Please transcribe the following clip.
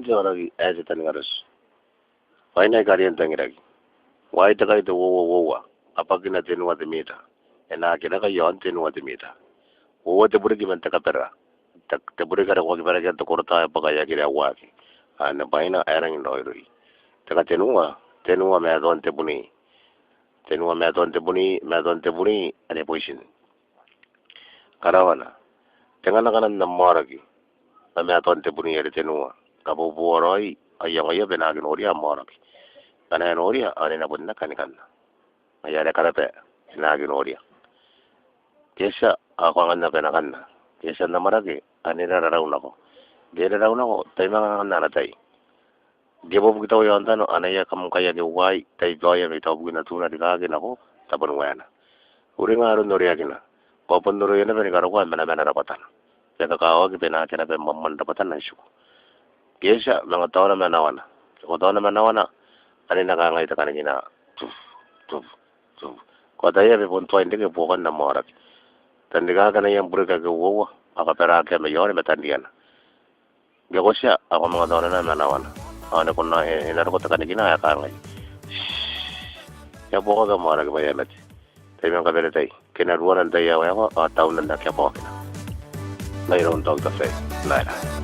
Tanjoragi as a Tangaras. Why not Guardian Tangiragi? Why the guy the Wowa, a Pagina Tenua the meter, and I can yon Tenua the meter. What the Burgim and Takapera, the Burgara was very get the Korta Pagayaki Waki, and the Baina Iron in Oiri. Takatenua, Tenua Madon Tebuni, Tenua Madon Tebuni, and a position. Caravana, Tanganagan the Moragi, a Madon Tebuni at Tenua, Cabo Boroi, a young Yabenaganoria Moragi, and an Oria are in a Bunakanikan. I had a carape, Naganoria. Kesha, a Wangana Benagana, Kesha Namaragi, and in a Raunako. Get around Taimanatai. Give up with Oyantano, and I come Kayaki, why they joy every top with Natuna de Gaginaho, Tabanwana. Uringa Noriagina, Popan Noriana Venegarawa, Manapatan. Yakaka, Benaka, Mamantapatan issue. Kesha, Mangatona Manawana, Otona Manawana, and in a gang like Canina. What I have one point to give one Namorak. Then the Gagana Burga go over, a Peraka Mayor Metandiana. Gagosha, a Madonna Manawana, on the Kona in a Kotakanina, a family. Yaboga Morak by Emmet. Taimaka Verite, cannot run and day however, or down in the Capokina. They don't talk the face, neither.